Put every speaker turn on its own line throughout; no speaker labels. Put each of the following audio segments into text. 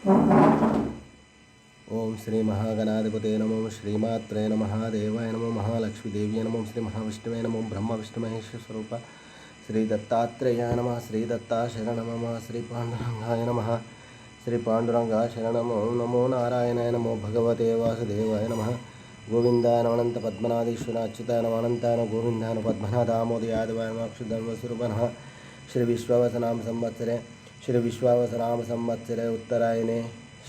ओम श्री महागणाधिपते नमो श्रीमात्रे नमः देवाय नमो महालक्ष्मीदेव्यै नमो श्री महाविष्णुवे नमो ब्रह्म विष्णु महेश स्वरूप श्री दत्तात्रेयाय नमः श्री दत्ता शरणं मम श्री पांडुरंगाय नमः श्री पांडुरंगा शरणं नमो नारायणाय नमो भगवते वासुदेवाय नमः गोविंदाय नमो पद्मनाधीश्वर अच्युताय नमो अनंताय गोविंदाय नमो पद्मनाथ दामोदयादवाय नमः अक्षुधर्मस्वरूपनः श्री विश्वावसनाम संवत्सरे श्री विश्वावसनाम संवत्सरे उत्तरायणे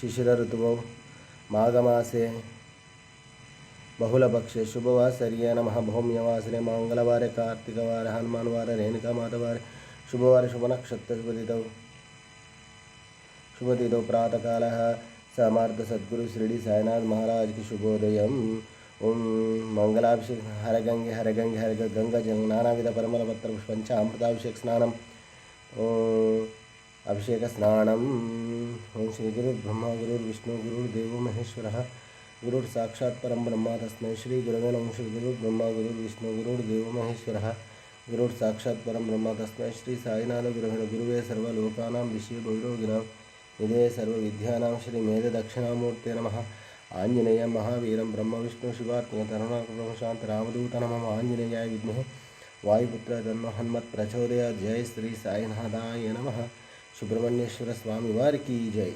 शिशिर ऋतुवौ माघमासे बहुलपक्षे शुभवासर्ये नमः भौम्यवासरे मंगलवारे कार्तिकवारे हनुमानवारे रेणुकामातवारे शुभवारे शुभनक्षत्र शुभतिथौ प्रातःकालः समर्थ सद्गुरु शिरडी साईनाथ महाराज की शुभोदयम् ओम मंगलाभिषेक हरगंगे हरगंगे हर गंगा जंग नानाविध परिमल पत्र पुष्पंचामृताभिषेक स्नानम ओम अभिषेक स्नानम ओम श्री गुरु ब्रह्मा गुरु विष्णु गुरु देवो महेश्वरः गुरु साक्षात् परम ब्रह्म तस्मै श्री गुरुवे नमः श्री गुरु ब्रह्मा गुरु विष्णु गुरु देवो महेश्वरः गुरु साक्षात् परम ब्रह्म तस्मै श्री साईनाथ गुरुवे गुरुवे सर्वलोकानां विषये भैरवगिनां निधे सर्वविद्यानां श्री मेध दक्षिणामूर्ते नमः आंजनेय महावीरं ब्रह्म विष्णु शिवात्मक तरुणाकृतं शांत रामदूत नमः आंजनेयाय विद्महे वायुपुत्र तन्नो हनुमत् प्रचोदयात् जय श्री साईनाथाय नमः सुब्रह्मण्येश्वर स्वामी वार की जय।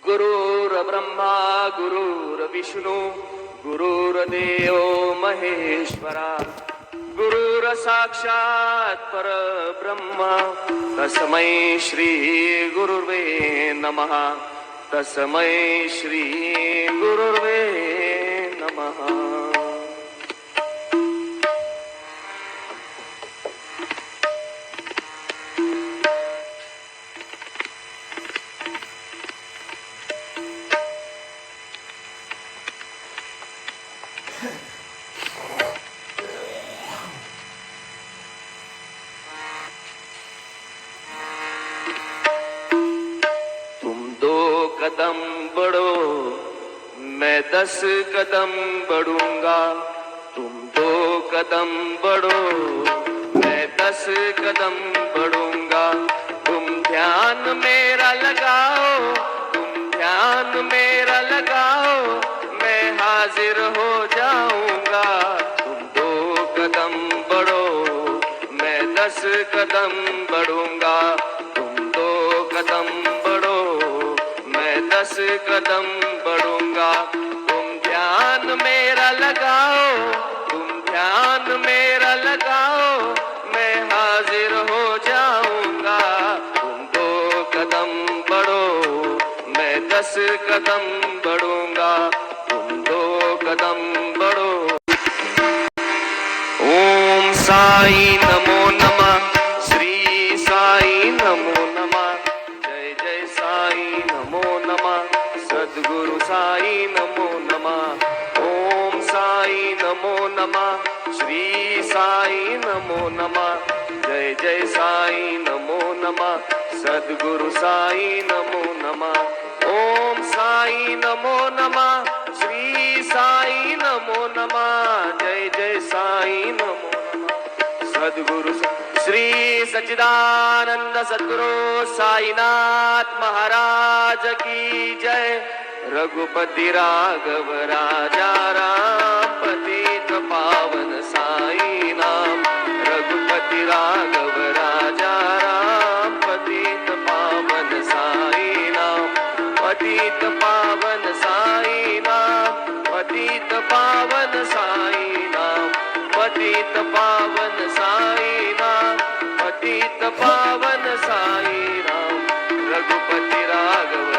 गुरुर्ब्रह्मा गुरुर्विष्णु गुरुर्देवो महेश्वरा गुरुर्साक्षात् परब्रह्म तस्मै श्री गुरुर्वे नमः तस्मै श्री गुरुर्वे नमः। कदम बढ़ो मैं 10 कदम बढ़ूंगा तुम 2 कदम बढ़ो मैं 10 कदम बढ़ूंगा तुम ध्यान मेरा लगाओ तुम ध्यान मेरा लगाओ मैं हाजिर हो जाऊंगा तुम 2 कदम बढ़ो मैं 10 कदम बढ़ूंगा तुम 2 कदम 10 कदम बढ़ूंगा तुम ध्यान मेरा लगाओ तुम ध्यान मेरा लगाओ मैं हाजिर हो जाऊंगा तुम 2 कदम बढ़ो मैं 10 कदम बढ़ूंगा तुम 2 कदम बढ़ो। ओम साई नमो नमः श्री साई नमो नमः जय जय साई नमो सद्गुरु साई नमो नमः ओम साई नमो नमः श्री साई नमो नमः जय जय साई नमो नमः सद्गुरु साई नमो नमः ओम साई नमो नमः श्री साई नमो नमः जय जय साई नमो नमः सद्गुरु श्री सच्चिदानंद सद्गुरु साईनाथ महाराज की जय। रघुपति राघव राजा राम पतित पावन साई नाम रघुपति राघव राजा राम पतित पावन साई नाम पतित पावन साई नाम पतित पावन साई नाम पतित पावन साई नाम पतित पावन साई नाम रघुपति राघव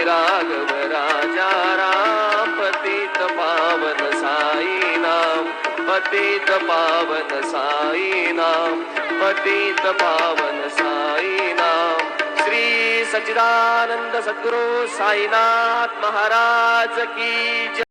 राघव राजा राम पतित पावन साई नाम पतित पावन साई नाम पतित पावन साई नाम श्री सच्चिदानंद सद्गुरु साईनाथ महाराज की जय।